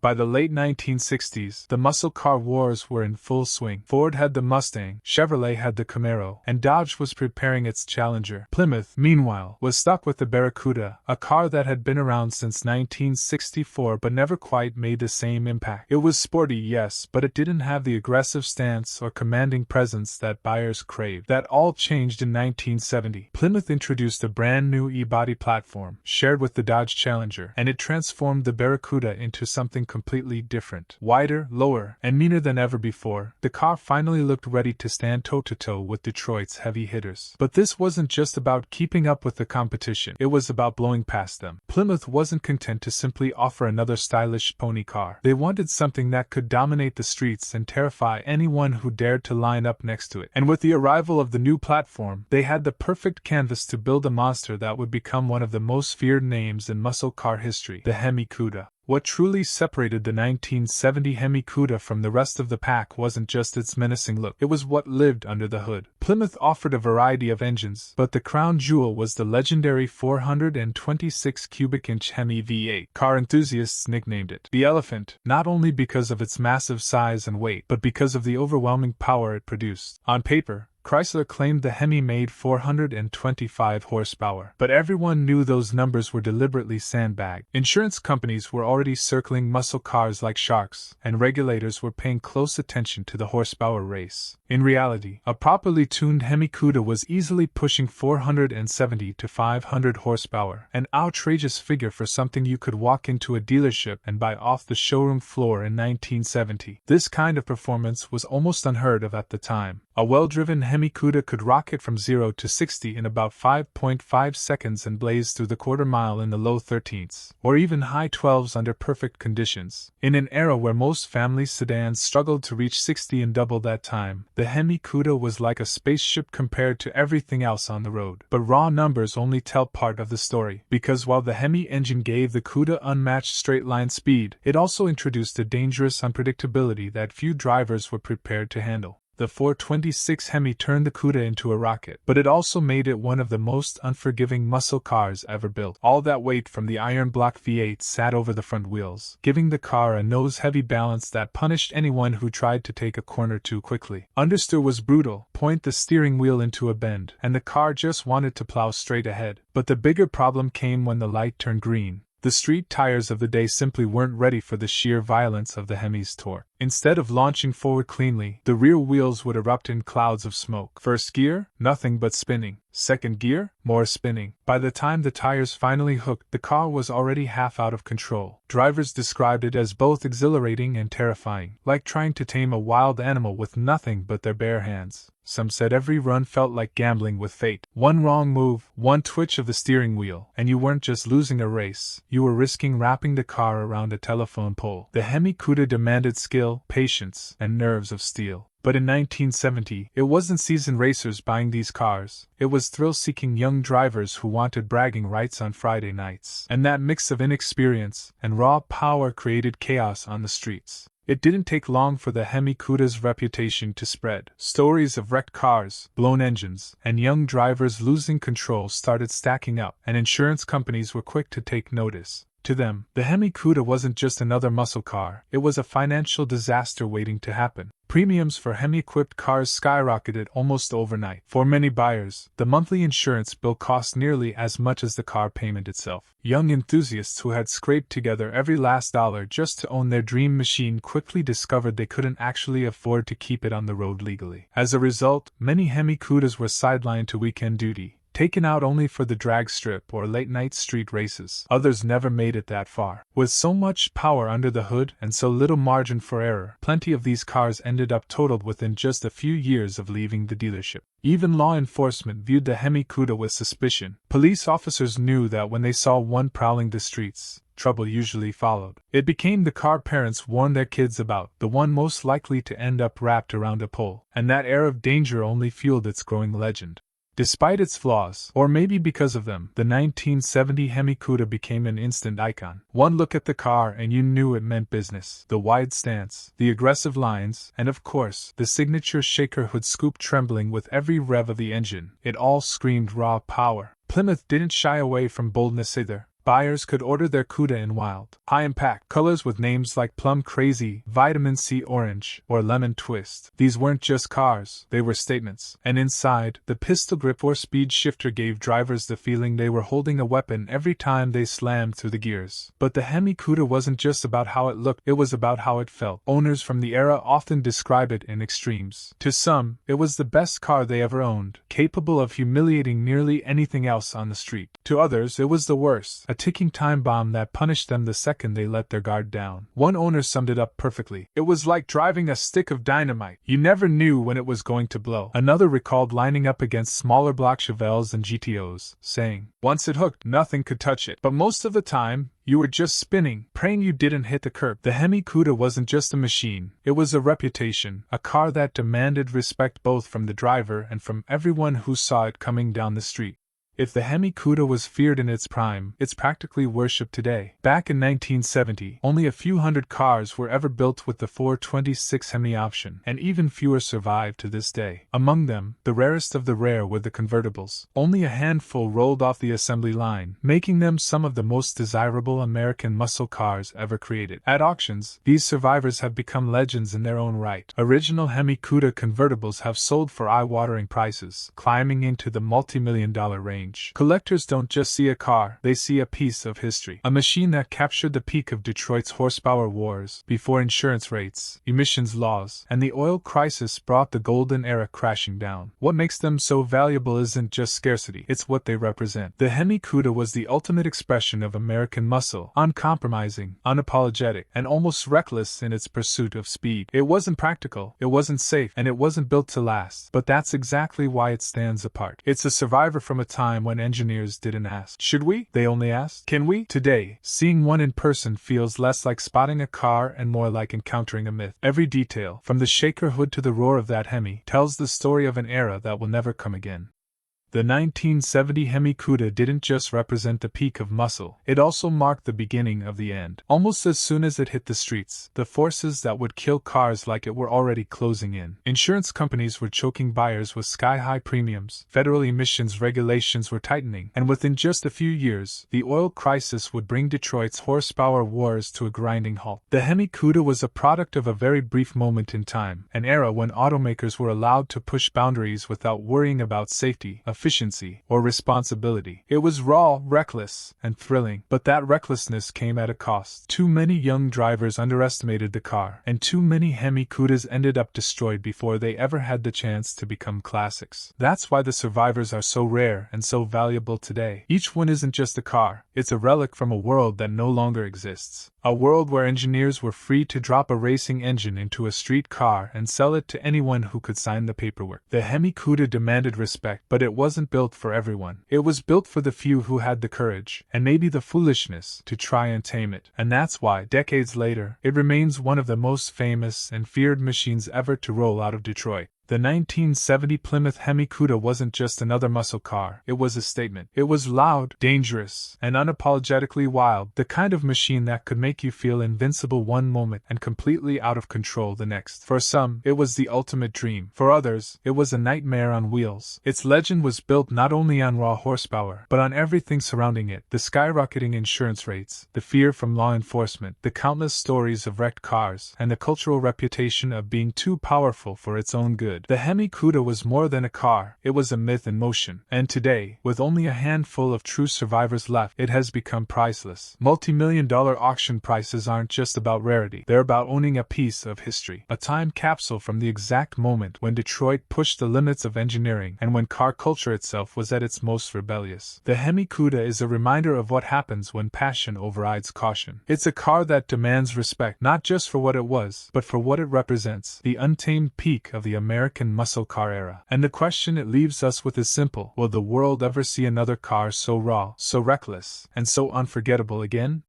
By the late 1960s, the muscle car wars were in full swing. Ford had the Mustang, Chevrolet had the Camaro, and Dodge was preparing its challenger. Plymouth, meanwhile, was stuck with the Barracuda, a car that had been around since 1964 but never quite made the same impact. It was sporty, yes, but it didn't have the aggressive stance or commanding presence that buyers craved. That all changed in 1970. Plymouth introduced a brand new e-body platform, shared with the Dodge Challenger, and it transformed the Barracuda into something completely different. Wider, lower, and meaner than ever before, the car finally looked ready to stand toe-to-toe with Detroit's heavy hitters. But this wasn't just about keeping up with the competition, it was about blowing past them. Plymouth wasn't content to simply offer another stylish pony car. They wanted something that could dominate the streets and terrify anyone who dared to line up next to it. And with the arrival of the new platform, they had the perfect canvas to build a monster that would become one of the most feared names in muscle car history, the HemiCuda. What truly separated the 1970 HemiCuda from the rest of the pack wasn't just its menacing look, it was what lived under the hood. Plymouth offered a variety of engines, but the crown jewel was the legendary 426 cubic inch Hemi V8. Car enthusiasts nicknamed it the Elephant, not only because of its massive size and weight, but because of the overwhelming power it produced. On paper, Chrysler claimed the Hemi made 425 horsepower, but everyone knew those numbers were deliberately sandbagged. Insurance companies were already circling muscle cars like sharks, and regulators were paying close attention to the horsepower race. In reality, a properly tuned HemiCuda was easily pushing 470 to 500 horsepower, an outrageous figure for something you could walk into a dealership and buy off the showroom floor in 1970. This kind of performance was almost unheard of at the time. A well-driven HemiCuda could rocket from 0 to 60 in about 5.5 seconds and blaze through the quarter mile in the low 13ths, or even high 12s under perfect conditions. In an era where most family sedans struggled to reach 60 in double that time, the HemiCuda was like a spaceship compared to everything else on the road. But raw numbers only tell part of the story, because while the Hemi engine gave the Cuda unmatched straight-line speed, it also introduced a dangerous unpredictability that few drivers were prepared to handle. The 426 Hemi turned the Cuda into a rocket, but it also made it one of the most unforgiving muscle cars ever built. All that weight from the iron block V8 sat over the front wheels, giving the car a nose-heavy balance that punished anyone who tried to take a corner too quickly. Understeer was brutal: point the steering wheel into a bend, and the car just wanted to plow straight ahead. But the bigger problem came when the light turned green. The street tires of the day simply weren't ready for the sheer violence of the Hemi's torque. Instead of launching forward cleanly, the rear wheels would erupt in clouds of smoke. First gear, nothing but spinning. Second gear, more spinning. By the time the tires finally hooked, the car was already half out of control. Drivers described it as both exhilarating and terrifying, like trying to tame a wild animal with nothing but their bare hands. Some said every run felt like gambling with fate. One wrong move, one twitch of the steering wheel, and you weren't just losing a race, you were risking wrapping the car around a telephone pole. The HemiCuda demanded skill, patience, and nerves of steel. But in 1970, it wasn't seasoned racers buying these cars, it was thrill-seeking young drivers who wanted bragging rights on Friday nights. And that mix of inexperience and raw power created chaos on the streets. It didn't take long for the HemiCuda's reputation to spread. Stories of wrecked cars, blown engines, and young drivers losing control started stacking up, and insurance companies were quick to take notice. To them, the HemiCuda wasn't just another muscle car, it was a financial disaster waiting to happen. Premiums for Hemi-equipped cars skyrocketed almost overnight. For many buyers, the monthly insurance bill cost nearly as much as the car payment itself. Young enthusiasts who had scraped together every last dollar just to own their dream machine quickly discovered they couldn't actually afford to keep it on the road legally. As a result, many HemiCudas were sidelined to weekend duty, taken out only for the drag strip or late-night street races. Others never made it that far. With so much power under the hood and so little margin for error, plenty of these cars ended up totaled within just a few years of leaving the dealership. Even law enforcement viewed the HemiCuda with suspicion. Police officers knew that when they saw one prowling the streets, trouble usually followed. It became the car parents warned their kids about, the one most likely to end up wrapped around a pole, and that air of danger only fueled its growing legend. Despite its flaws, or maybe because of them, the 1970 HemiCuda became an instant icon. One look at the car and you knew it meant business. The wide stance, the aggressive lines, and of course, the signature shaker hood scoop trembling with every rev of the engine. It all screamed raw power. Plymouth didn't shy away from boldness either. Buyers could order their Cuda in wild, high-impact colors with names like Plum Crazy, Vitamin C Orange, or Lemon Twist. These weren't just cars, they were statements. And inside, the pistol grip or speed shifter gave drivers the feeling they were holding a weapon every time they slammed through the gears. But the Hemikuda wasn't just about how it looked, it was about how it felt. Owners from the era often describe it in extremes. To some, it was the best car they ever owned, capable of humiliating nearly anything else on the street. To others, it was the worst, a ticking time bomb that punished them the second they let their guard down. One owner summed it up perfectly. It was like driving a stick of dynamite. You never knew when it was going to blow. Another recalled lining up against smaller block Chevelles and GTOs, saying, once it hooked, nothing could touch it. But most of the time, you were just spinning, praying you didn't hit the curb. The Hemikuda wasn't just a machine, it was a reputation, a car that demanded respect both from the driver and from everyone who saw it coming down the street. If the Hemikuda was feared in its prime, it's practically worshipped today. Back in 1970, only a few hundred cars were ever built with the 426 Hemi option, and even fewer survive to this day. Among them, the rarest of the rare were the convertibles. Only a handful rolled off the assembly line, making them some of the most desirable American muscle cars ever created. At auctions, these survivors have become legends in their own right. Original Hemikuda convertibles have sold for eye-watering prices, climbing into the multi-million-dollar range. Collectors don't just see a car, they see a piece of history. A machine that captured the peak of Detroit's horsepower wars, before insurance rates, emissions laws, and the oil crisis brought the golden era crashing down. What makes them so valuable isn't just scarcity, it's what they represent. The Hemikuda was the ultimate expression of American muscle, uncompromising, unapologetic, and almost reckless in its pursuit of speed. It wasn't practical, it wasn't safe, and it wasn't built to last. But that's exactly why it stands apart. It's a survivor from a time when engineers didn't ask, should we? They only asked, can we? Today, seeing one in person feels less like spotting a car and more like encountering a myth. Every detail, from the shaker hood to the roar of that Hemi, tells the story of an era that will never come again. The 1970 Hemikuda didn't just represent the peak of muscle, it also marked the beginning of the end. Almost as soon as it hit the streets, the forces that would kill cars like it were already closing in. Insurance companies were choking buyers with sky-high premiums, federal emissions regulations were tightening, and within just a few years, the oil crisis would bring Detroit's horsepower wars to a grinding halt. The Hemikuda was a product of a very brief moment in time, an era when automakers were allowed to push boundaries without worrying about safety, efficiency, or responsibility. It was raw, reckless, and thrilling, but that recklessness came at a cost. Too many young drivers underestimated the car, and too many Hemikudas ended up destroyed before they ever had the chance to become classics. That's why the survivors are so rare and so valuable today. Each one isn't just a car, it's a relic from a world that no longer exists. A world where engineers were free to drop a racing engine into a street car and sell it to anyone who could sign the paperwork. The Hemikuda demanded respect, but it wasn't built for everyone. It was built for the few who had the courage, and maybe the foolishness, to try and tame it. And that's why, decades later, it remains one of the most famous and feared machines ever to roll out of Detroit. The 1970 Plymouth Hemi Cuda wasn't just another muscle car, it was a statement. It was loud, dangerous, and unapologetically wild, the kind of machine that could make you feel invincible one moment and completely out of control the next. For some, it was the ultimate dream. For others, it was a nightmare on wheels. Its legend was built not only on raw horsepower, but on everything surrounding it: the skyrocketing insurance rates, the fear from law enforcement, the countless stories of wrecked cars, and the cultural reputation of being too powerful for its own good. The Hemikuda was more than a car, it was a myth in motion. And today, with only a handful of true survivors left, it has become priceless. Multi-million-dollar auction prices aren't just about rarity, they're about owning a piece of history. A time capsule from the exact moment when Detroit pushed the limits of engineering and when car culture itself was at its most rebellious. The Hemikuda is a reminder of what happens when passion overrides caution. It's a car that demands respect, not just for what it was, but for what it represents, the untamed peak of the American muscle car era. And the question it leaves us with is simple: will the world ever see another car so raw, so reckless, and so unforgettable again?